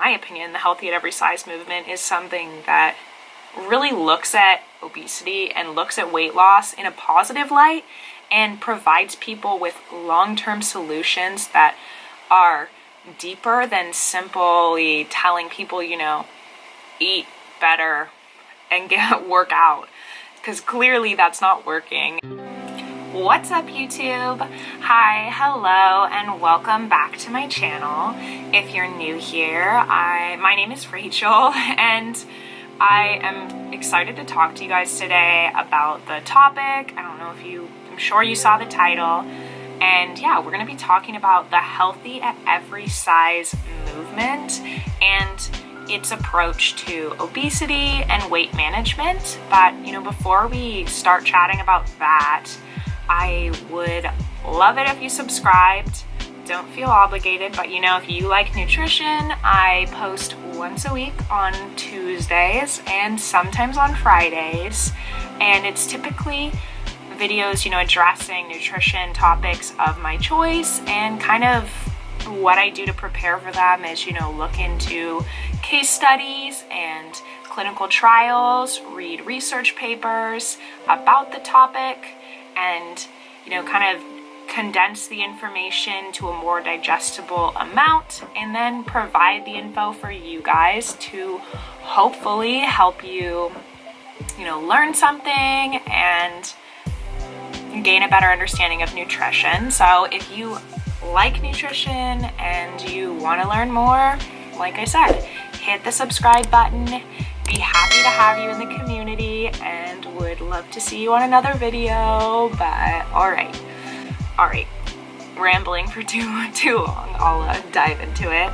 my opinion, the healthy at every size movement is something that really looks at obesity and looks at weight loss in a positive light and provides people with long-term solutions that are deeper than simply telling people, eat better and work out, because clearly that's not working. What's up, YouTube? Hi, hello, and welcome back to my channel. If you're new here, my name is Rachel, and I am excited to talk to you guys today about the topic. I'm sure you saw the title. And yeah, we're going to be talking about the healthy at every size movement and its approach to obesity and weight management. But, before we start chatting about that, I would love it if you subscribed. Don't feel obligated, but if you like nutrition, I post once a week on Tuesdays and sometimes on Fridays, and it's typically videos, addressing nutrition topics of my choice, and kind of what I do to prepare for them is, look into case studies and clinical trials, read research papers about the topic, and, kind of condense the information to a more digestible amount, and then provide the info for you guys to hopefully help you, learn something and gain a better understanding of nutrition. So if you like nutrition and you want to learn more, like I said, hit the subscribe button. Be happy to have you in the community and would love to see you on another video. But all right, rambling for too long. I'll dive into it.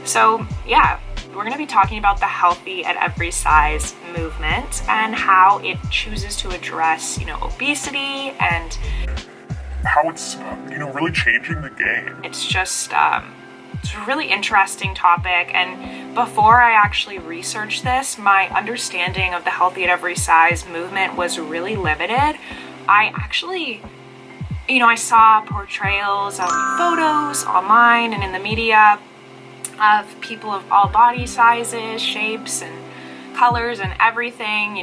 So yeah, we're going to be talking about the healthy at every size movement and how it chooses to address, obesity, and how it's, really changing the game. It's just, it's a really interesting topic. And before I actually researched this, my understanding of the healthy at every size movement was really limited. I actually, I saw portrayals of photos online and in the media of people of all body sizes, shapes, and colors and everything,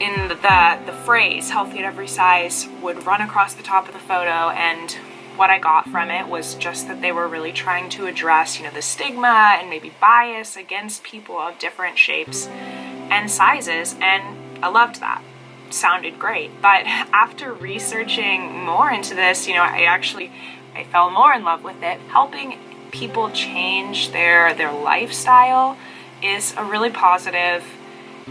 in the phrase healthy at every size would run across the top of the photo, and what I got from it was just that they were really trying to address, the stigma and maybe bias against people of different shapes and sizes, and I loved that. It sounded great. But after researching more into this, I fell more in love with it. Helping people change their lifestyle is a really positive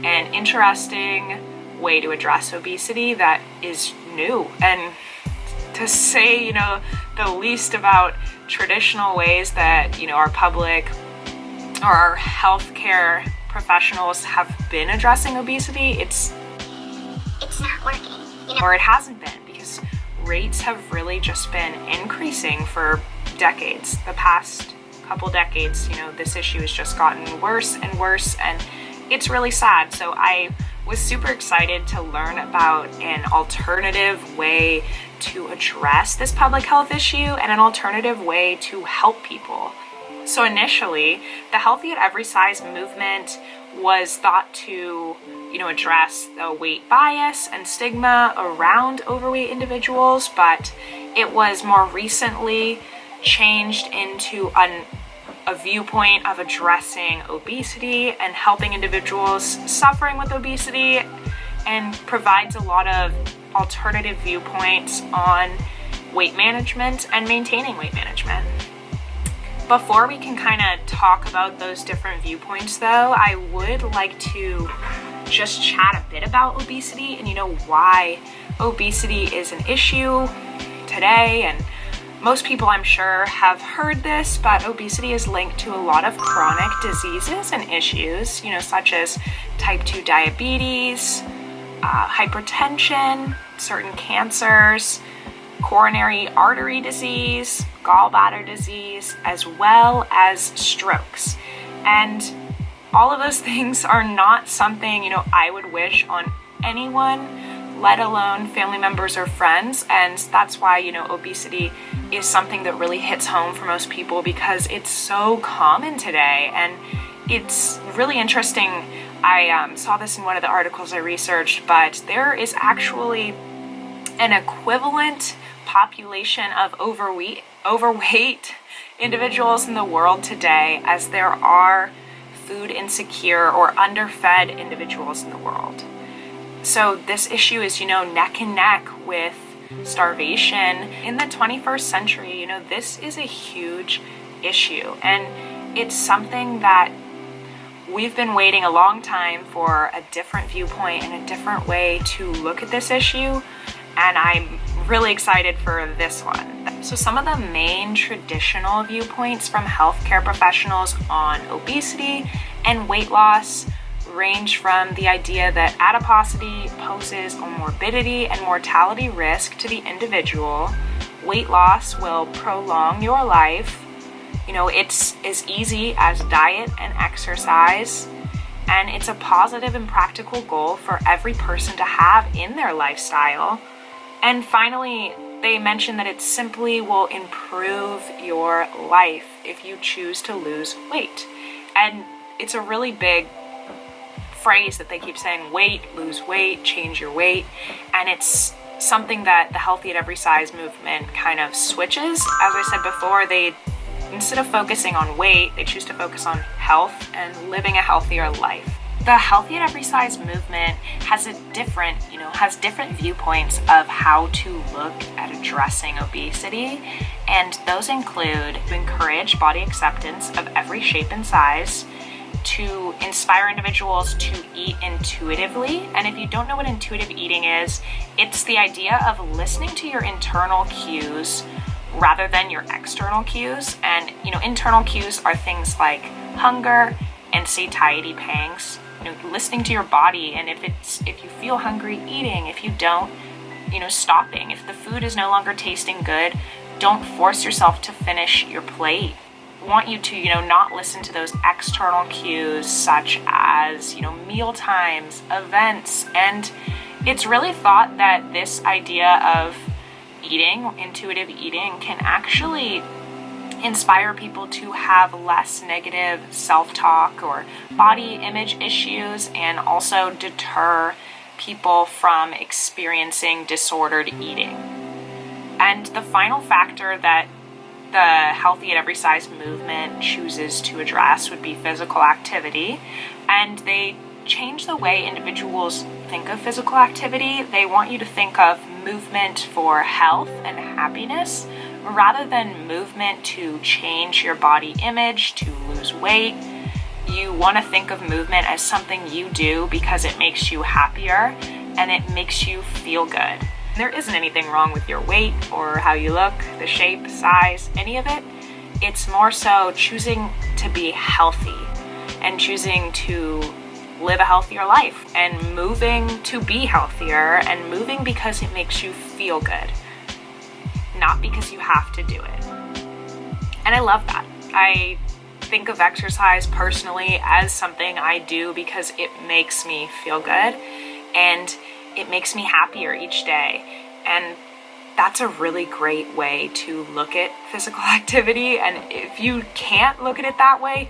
and interesting way to address obesity that is new. And to say, the least about traditional ways that, our public or our healthcare professionals have been addressing obesity, it's not working, or it hasn't been, because rates have really just been increasing for decades. The past couple decades, this issue has just gotten worse and worse, and it's really sad. So I was super excited to learn about an alternative way to address this public health issue and an alternative way to help people. So initially, the healthy at every size movement was thought to, address the weight bias and stigma around overweight individuals, but it was more recently changed into a viewpoint of addressing obesity and helping individuals suffering with obesity, and provides a lot of alternative viewpoints on weight management and maintaining weight management. Before we can kind of talk about those different viewpoints, though, I would like to just chat a bit about obesity and why obesity is an issue today. And most people, I'm sure, have heard this, but obesity is linked to a lot of chronic diseases and issues, such as type 2 diabetes, hypertension, certain cancers, coronary artery disease, gallbladder disease, as well as strokes. And all of those things are not something, I would wish on anyone let alone family members or friends. And that's why, obesity is something that really hits home for most people because it's so common today. And it's really interesting. I saw this in one of the articles I researched, but there is actually an equivalent population of overweight individuals in the world today as there are food insecure or underfed individuals in the world. So this issue is, neck and neck with starvation. In the 21st century, this is a huge issue, and it's something that we've been waiting a long time for a different viewpoint and a different way to look at this issue, and I'm really excited for this one. So some of the main traditional viewpoints from healthcare professionals on obesity and weight loss range from the idea that adiposity poses a morbidity and mortality risk to the individual. Weight loss will prolong your life. It's as easy as diet and exercise, and it's a positive and practical goal for every person to have in their lifestyle. And finally, they mention that it simply will improve your life if you choose to lose weight. And it's a really big phrase that they keep saying: lose weight, change your weight. And it's something that the Healthy at Every Size movement kind of switches. As I said before, instead of focusing on weight, they choose to focus on health and living a healthier life. The Healthy at Every Size movement has different viewpoints of how to look at addressing obesity, and those include to encourage body acceptance of every shape and size, to inspire individuals to eat intuitively. And if you don't know what intuitive eating is, it's the idea of listening to your internal cues rather than your external cues. And internal cues are things like hunger and satiety pangs. Listening to your body, and if you feel hungry, eating. If you don't, stopping. If the food is no longer tasting good, don't force yourself to finish your plate. I want you to, not listen to those external cues such as, meal times, events. And it's really thought that this idea of intuitive eating, can actually inspire people to have less negative self-talk or body image issues, and also deter people from experiencing disordered eating. And the final factor that the Healthy at Every Size movement chooses to address would be physical activity. And they change the way individuals think of physical activity. They want you to think of movement for health and happiness rather than movement to change your body image, to lose weight. You want to think of movement as something you do because it makes you happier and it makes you feel good. There isn't anything wrong with your weight or how you look, the shape, size, any of it. It's more so choosing to be healthy and choosing to live a healthier life and moving to be healthier and moving because it makes you feel good, not because you have to do it. And I love that. I think of exercise personally as something I do because it makes me feel good and it makes me happier each day. And that's a really great way to look at physical activity. And if you can't look at it that way,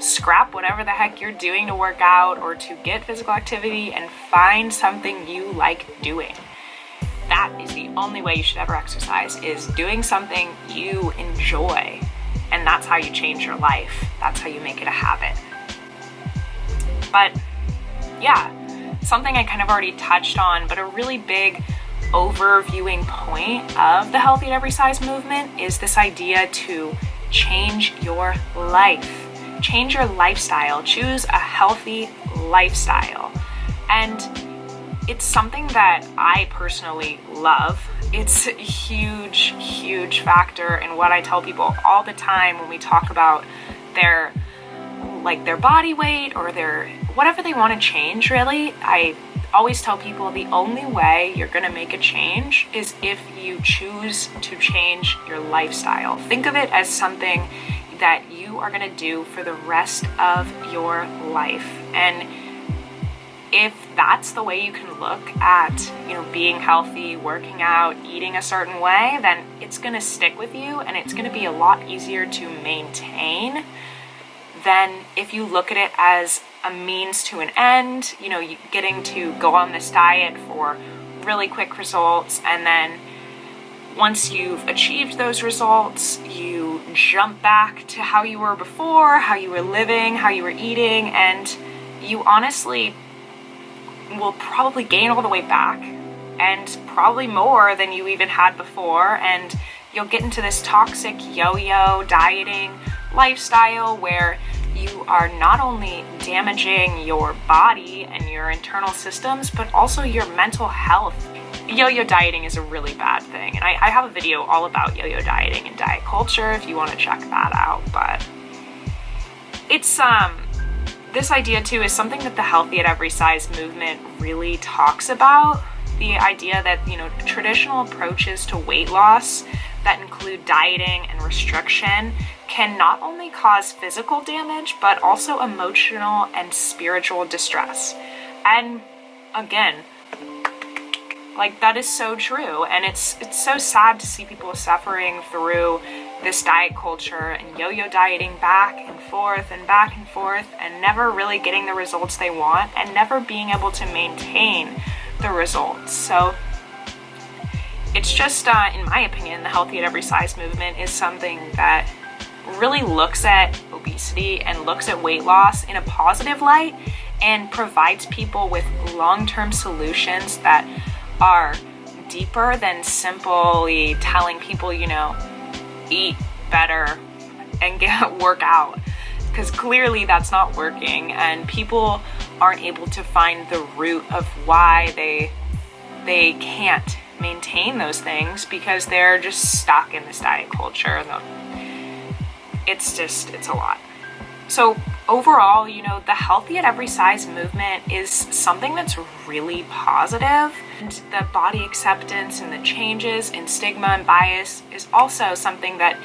scrap whatever the heck you're doing to work out or to get physical activity and find something you like doing. That is the only way you should ever exercise, is doing something you enjoy. And that's how you change your life. That's how you make it a habit. But yeah, something I kind of already touched on, but a really big overviewing point of the Healthy at Every Size movement is this idea to change your life. Change your lifestyle. Choose a healthy lifestyle. And it's something that I personally love. It's a huge, huge factor in what I tell people all the time when we talk about their body weight or their whatever they want to change, really. I always tell people the only way you're going to make a change is if you choose to change your lifestyle. Think of it as something that you are going to do for the rest of your life. And if that's the way you can look at, being healthy, working out, eating a certain way, then it's going to stick with you and it's going to be a lot easier to maintain than if you look at it as a means to an end, getting to go on this diet for really quick results, and then once you've achieved those results, you jump back to how you were before, how you were living, how you were eating, and you honestly will probably gain all the way back, and probably more than you even had before, and you'll get into this toxic yo-yo dieting lifestyle where you are not only damaging your body and your internal systems, but also your mental health. Yo-yo dieting is a really bad thing, and I have a video all about yo-yo dieting and diet culture if you want to check that out. But it's this idea too is something that the Healthy at Every Size movement really talks about. The idea that, traditional approaches to weight loss that include dieting and restriction can not only cause physical damage, but also emotional and spiritual distress. And again, that is so true. And it's so sad to see people suffering through this diet culture and yo-yo dieting back and forth and never really getting the results they want and never being able to maintain the results. So it's just, in my opinion, the Healthy at Every Size movement is something that really looks at obesity and looks at weight loss in a positive light and provides people with long-term solutions that are deeper than simply telling people, eat better and work out, because clearly that's not working, and people aren't able to find the root of why they can't maintain those things, because they're just stuck in this diet culture. It's a lot. So overall, the Healthy at Every Size movement is something that's really positive. And the body acceptance and the changes in stigma and bias is also something that,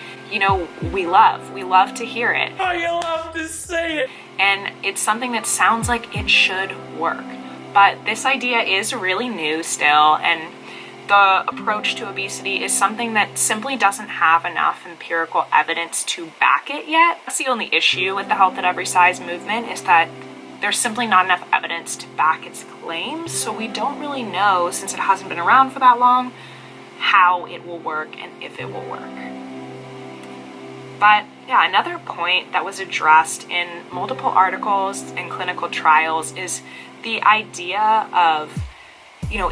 we love. We love to hear it. Oh, you love to say it. And it's something that sounds like it should work. But this idea is really new still, and the approach to obesity is something that simply doesn't have enough empirical evidence to back it yet. That's the only issue with the Health at Every Size movement, is that there's simply not enough evidence to back its claims. So we don't really know, since it hasn't been around for that long, how it will work and if it will work. But yeah, another point that was addressed in multiple articles and clinical trials is the idea of,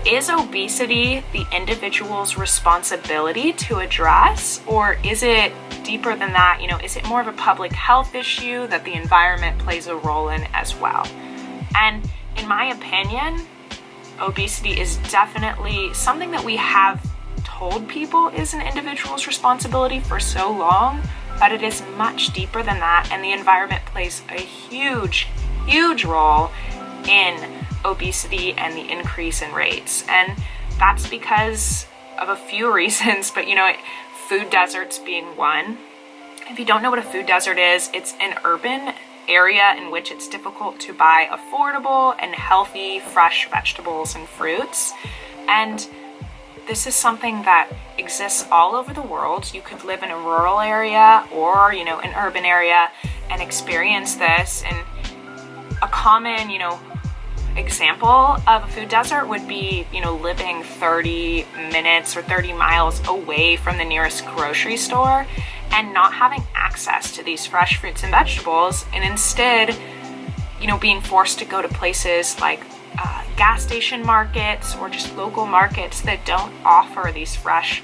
is obesity the individual's responsibility to address, or is it deeper than that? Is it more of a public health issue that the environment plays a role in as well? And in my opinion, obesity is definitely something that we have told people is an individual's responsibility for so long, but it is much deeper than that, and the environment plays a huge role in obesity and the increase in rates. And that's because of a few reasons, but food deserts being one. If you don't know what a food desert is, it's an urban area in which it's difficult to buy affordable and healthy fresh vegetables and fruits. And this is something that exists all over the world. You could live in a rural area or, an urban area and experience this. And a common, example of a food desert would be, living 30 minutes or 30 miles away from the nearest grocery store and not having access to these fresh fruits and vegetables, and instead, being forced to go to places like gas station markets or just local markets that don't offer these fresh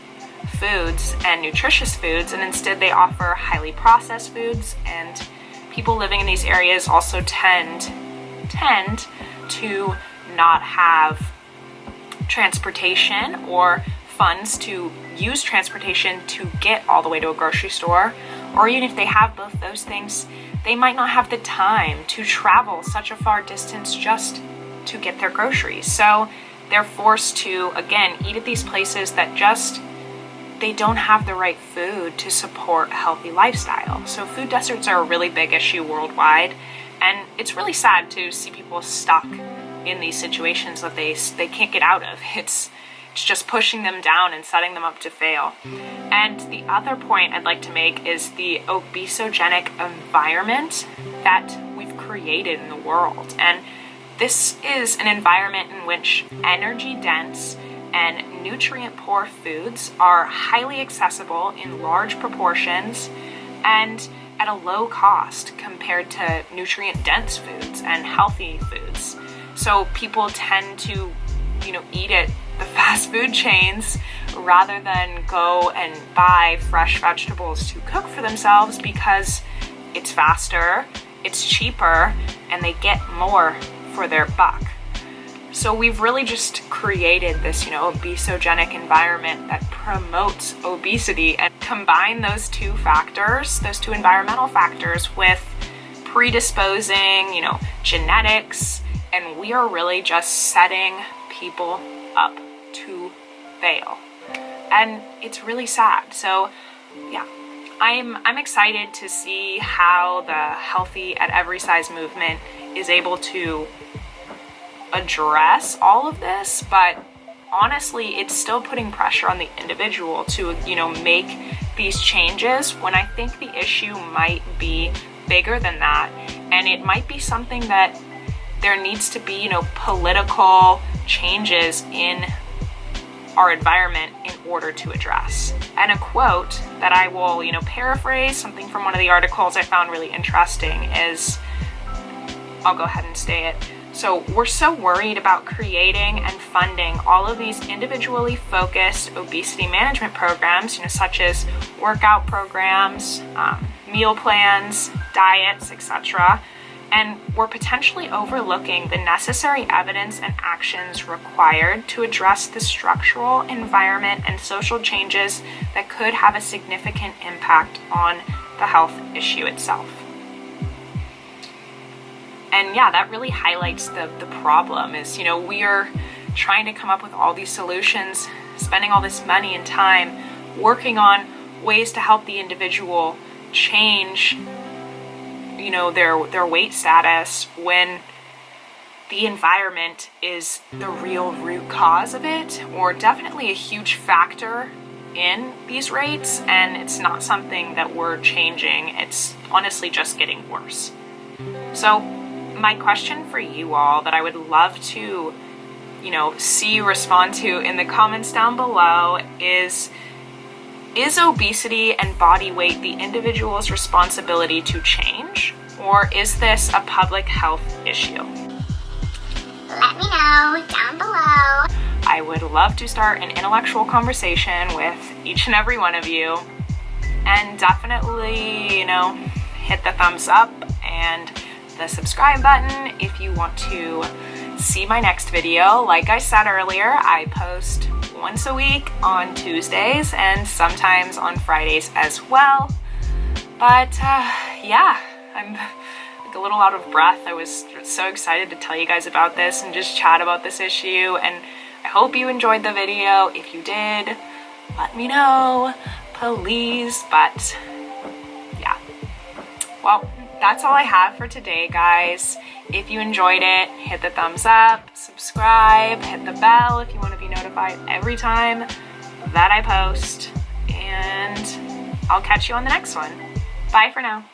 foods and nutritious foods, and instead they offer highly processed foods. And people living in these areas also tend to not have transportation or funds to use transportation to get all the way to a grocery store, or even if they have both those things, they might not have the time to travel such a far distance just to get their groceries. So they're forced to, again, eat at these places that they don't have the right food to support a healthy lifestyle. So food deserts are a really big issue worldwide, and it's really sad to see people stuck in these situations that they can't get out of. It's just pushing them down and setting them up to fail. And the other point I'd like to make is the obesogenic environment that we've created in the world. And this is an environment in which energy-dense and nutrient-poor foods are highly accessible in large proportions and at a low cost compared to nutrient-dense foods and healthy foods. So people tend to, eat at the fast food chains rather than go and buy fresh vegetables to cook for themselves because it's faster, it's cheaper, and they get more for their buck. So we've really just created this, obesogenic environment that promotes obesity, and combine those two factors, those two environmental factors, with predisposing, genetics, and we are really just setting people up to fail. And it's really sad. So yeah, I'm excited to see how the Healthy at Every Size movement is able to address all of this, but honestly, it's still putting pressure on the individual to, make these changes, when I think the issue might be bigger than that. And it might be something that there needs to be, political changes in our environment in order to address. And a quote that I will, paraphrase, something from one of the articles I found really interesting is, I'll go ahead and say it. So we're so worried about creating and funding all of these individually focused obesity management programs, such as workout programs, meal plans, diets, etc. And we're potentially overlooking the necessary evidence and actions required to address the structural, environment, and social changes that could have a significant impact on the health issue itself. And yeah, that really highlights the problem is, we are trying to come up with all these solutions, spending all this money and time, working on ways to help the individual change, their weight status, when the environment is the real root cause of it, or definitely a huge factor in these rates, and it's not something that we're changing. It's honestly just getting worse. So my question for you all that I would love to, see you respond to in the comments down below is obesity and body weight the individual's responsibility to change, or is this a public health issue? Let me know down below. I would love to start an intellectual conversation with each and every one of you, and definitely, hit the thumbs up and the subscribe button if you want to see my next video. Like I said earlier, I post once a week on Tuesdays and sometimes on Fridays as well. But yeah, I'm a little out of breath. I was so excited to tell you guys about this and just chat about this issue, and I hope you enjoyed the video. If you did, let me know, please. But yeah, well, that's all I have for today, guys. If you enjoyed it, hit the thumbs up, subscribe, hit the bell if you want to be notified every time that I post, and I'll catch you on the next one. Bye for now.